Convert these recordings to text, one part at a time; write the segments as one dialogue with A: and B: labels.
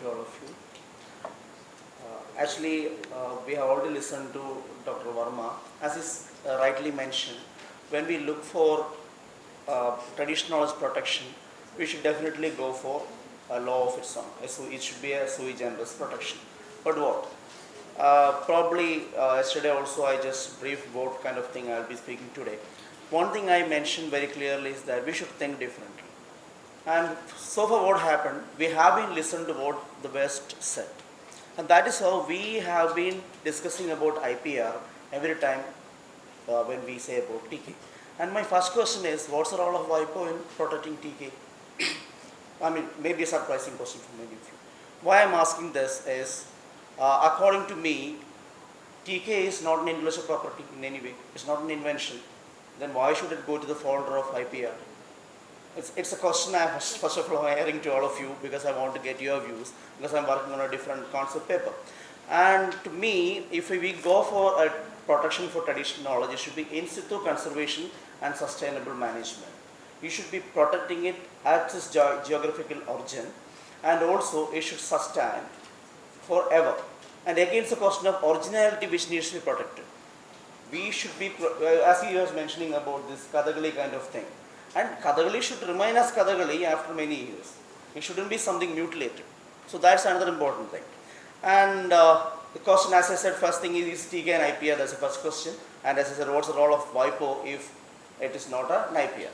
A: to all of you. Actually, we have already listened to Dr. Verma. As is rightly mentioned, when we look for traditional knowledge protection, we should definitely go for a law of its own. So it should be a sui generis protection. But what? Probably yesterday also I just briefed what kind of thing I will be speaking today. One thing I mentioned very clearly is that we should think differently. And so far what happened, we have been listening to what the West said. And that is how we have been discussing about IPR every time when we say about TK. And my first question is, what's the role of WIPO in protecting TK? I mean, maybe a surprising question for many of you. Why I'm asking this is, according to me, TK is not an intellectual property in any way. It's not an invention. Then why should it go to the folder of IPR? It's a question I'm first of all airing to all of you because I want to get your views because I'm working on a different concept paper. And to me, if we go for a protection for traditional knowledge, it should be in situ conservation and sustainable management. You should be protecting it at its geographical origin, and also it should sustain forever. And again, it's a question of originality which needs to be protected. We should be, as he was mentioning about this Kathakali kind of thing. And Kathakali should remain as Kathakali after many years. It shouldn't be something mutilated. So that's another important thing. And the question, as I said, first thing is TK and IPR. That's the first question. And as I said, what's the role of WIPO if it is not an IPR?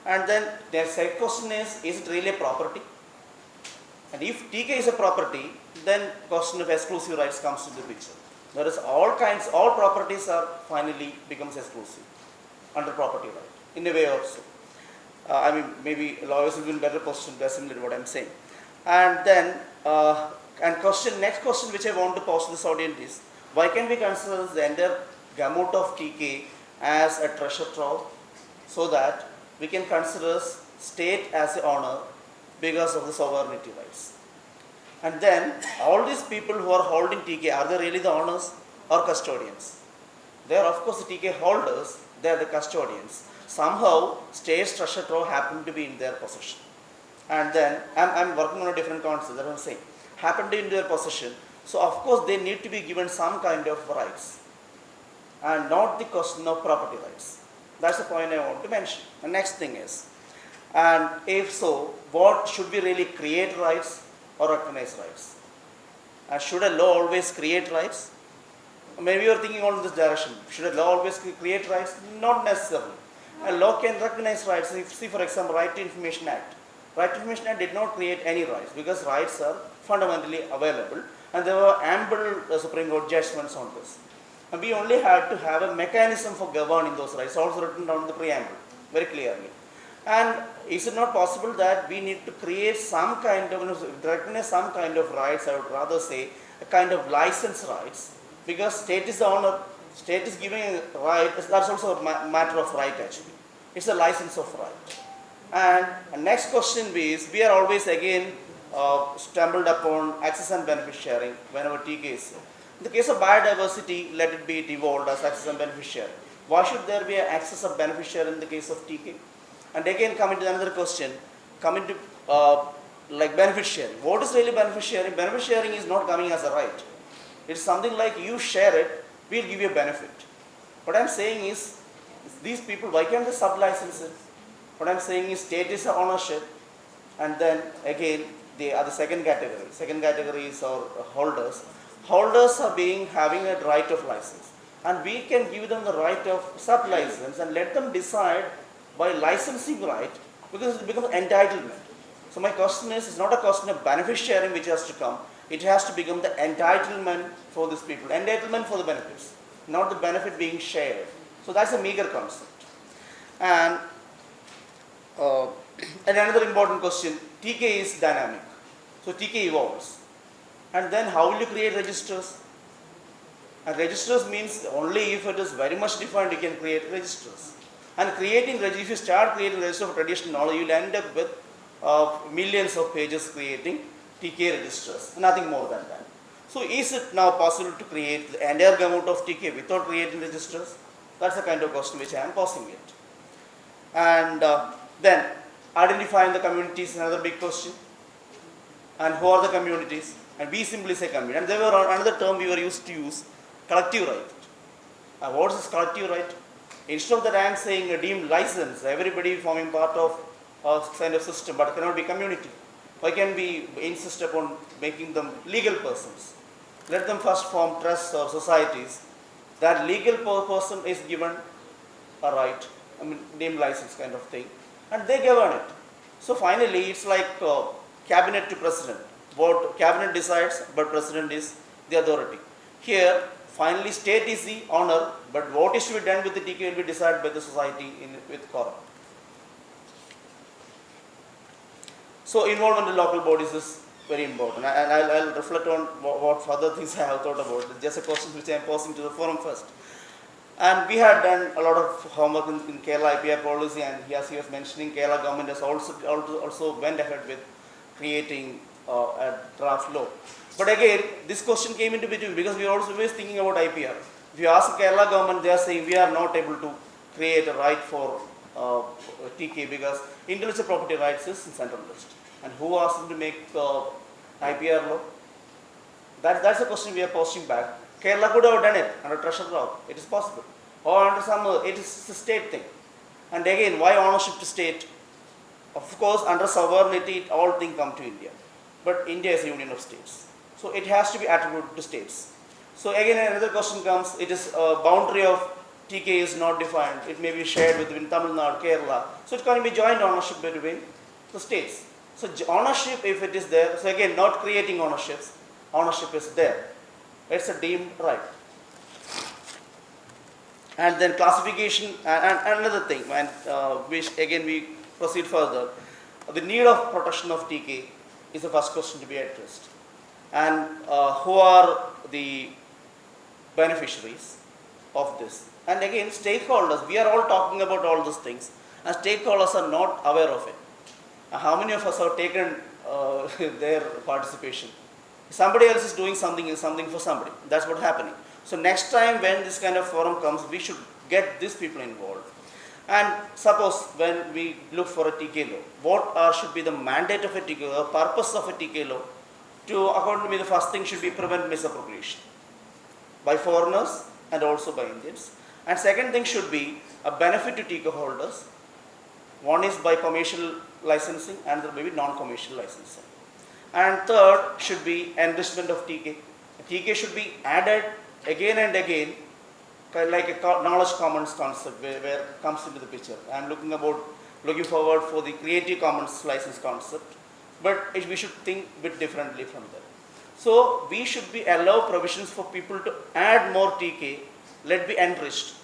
A: And then the second question is it really a property? And if TK is a property, then question of exclusive rights comes into the picture. There is all properties are finally becomes exclusive under property right, in a way also. I mean, maybe lawyers will be in better position to assimilate what I'm saying. And then, next question which I want to pose to this audience is, why can we consider the entire gamut of TK as a treasure trove so that we can consider state as the owner because of the sovereignty rights? And then, all these people who are holding TK, are they really the owners or custodians? They are of course the TK holders, they are the custodians. Somehow, state's treasure trove happened to be in their possession. And then, I'm working on a different concept, that's what I'm saying. Happened to be in their possession. So, of course, they need to be given some kind of rights. And not the question of property rights. That's the point I want to mention. The next thing is, and if so, what should we really create rights or recognize rights? And should a law always create rights? Maybe you're thinking on this direction. Should a law always create rights? Not necessarily. A law can recognize rights. See, for example, Right to Information Act. Right to Information Act did not create any rights because rights are fundamentally available and there were ample Supreme Court judgments on this. And we only had to have a mechanism for governing those rights, also written down in the preamble, very clearly. And is it not possible that we need to create some kind of, recognize some kind of rights, I would rather say, a kind of license rights, because state is the owner, state is giving a right, that's also a matter of right actually. It's a license of right. And the next question is, we are always again stumbled upon access and benefit sharing whenever TK is there. In the case of biodiversity, let it be evolved as access and benefit sharing. Why should there be an access of benefit sharing in the case of TK? And again coming to another question, coming to like benefit sharing. What is really benefit sharing? Benefit sharing is not coming as a right. It's something like you share it, we'll give you a benefit. What I'm saying is, these people, why can't they sub-license it? What I'm saying is state is ownership, and then again they are the second category. Second category is our holders. Holders are having a right of license, and we can give them the right of sub-license and let them decide by licensing right, because it becomes entitlement. So my question is, it's not a question of benefit sharing which has to come, it has to become the entitlement for these people, entitlement for the benefits, not the benefit being shared. So that's a meager concept. And another important question, TK is dynamic. So TK evolves. And then how will you create registers? And registers means only if it is very much defined you can create registers. And creating registers, if you start creating registers of traditional knowledge, you will end up with millions of pages creating TK registers, nothing more than that. So is it now possible to create the entire gamut of TK without creating registers? That's the kind of question which I am posing it. And then identifying the community is another big question. And who are the communities? And we simply say community. And there were another term we were used to use, collective right. What is this collective right? Instead of that, I am saying a deemed license, everybody forming part of a kind of system, but cannot be community. Why can we insist upon making them legal persons? Let them first form trusts or societies. That legal person is given a right, I mean, name license kind of thing, and they govern it. So finally, it's like cabinet to president. What cabinet decides, but president is the authority. Here, finally, state is the owner, but what is to be done with the TK will be decided by the society with quorum. So involvement in local bodies is very important, and I'll reflect on what further things I have thought about. It's just a question which I am posing to the forum first. And we had done a lot of homework in Kerala IPR policy, and as he was mentioning, Kerala government has also went ahead with creating a draft law. But again, this question came into between because we are always thinking about IPR. If you ask Kerala government, they are saying we are not able to create a right for TK because intellectual property rights is in central list. And who asked them to make IPR law? That's a question we are posing back. Kerala could have done it under treasure law. It is possible. Or under some other, it is a state thing. And again, why ownership to state? Of course, under sovereignty, all things come to India. But India is a union of states. So it has to be attributed to states. So again, another question comes, it is a boundary of TK is not defined. It may be shared between Tamil Nadu, Kerala. So it can be joint ownership between the states. So ownership, if it is there, so again, not creating ownerships, ownership is there. It's a deemed right. And then classification, and another thing, and which again we proceed further. The need of protection of TK is the first question to be addressed. And who are the beneficiaries of this? And again, stakeholders, we are all talking about all these things, and stakeholders are not aware of it. How many of us have taken their participation? Somebody else is doing something for somebody. That's what's happening. So next time when this kind of forum comes, we should get these people involved. And suppose when we look for a TK law, what should be the mandate of a TK law, purpose of a TK law? According to me, the first thing should be prevent misappropriation by foreigners and also by Indians. And second thing should be a benefit to TK holders. One is by commercial licensing and there may be non-commercial licensing. And third should be enrichment of TK. TK should be added again and again, like a knowledge commons concept where it comes into the picture. I am looking forward for the Creative Commons license concept, but we should think a bit differently from that. So we should allow provisions for people to add more TK, let be enriched,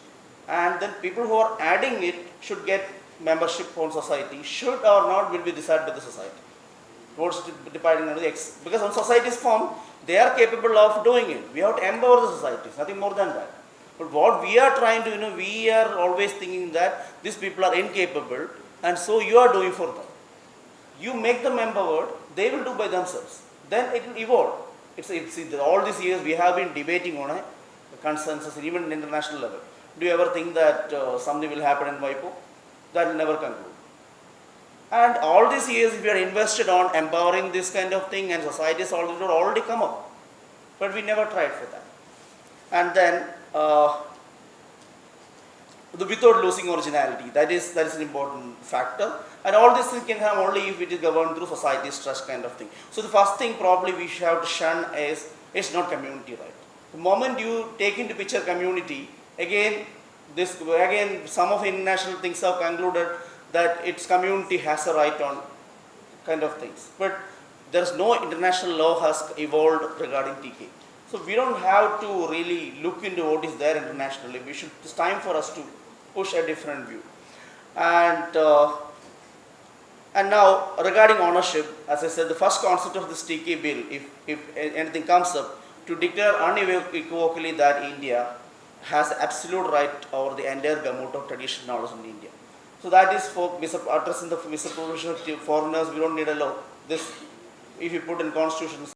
A: and then people who are adding it should get membership on society, should or not will be decided by the society. What's depending on the because when society is formed, they are capable of doing it. We have to empower the societies, nothing more than that. But what we are trying to, we are always thinking that these people are incapable, and so you are doing for them. You make them empowered, they will do by themselves. Then it will evolve. All these years we have been debating on a consensus, even at international level. Do you ever think that something will happen in WIPO? That will never conclude. And all these years we are invested on empowering this kind of thing, and societies already come up. But we never tried for that. And then without losing originality, that is an important factor. And all these things can have only if it is governed through society's trust kind of thing. So the first thing probably we should have to shun is it's not community right. The moment you take into picture community, again some of the international things have concluded that its community has a right on kind of things. But there is no international law has evolved regarding TK. So we don't have to really look into what is there internationally. It's time for us to push a different view. And now regarding ownership, as I said, the first concept of this TK bill, if anything comes up, to declare unequivocally that India has absolute right over the entire gamut of traditional knowledge in India. So that is for addressing the misappropriation of foreigners. We don't need a law. This, if you put in constitution,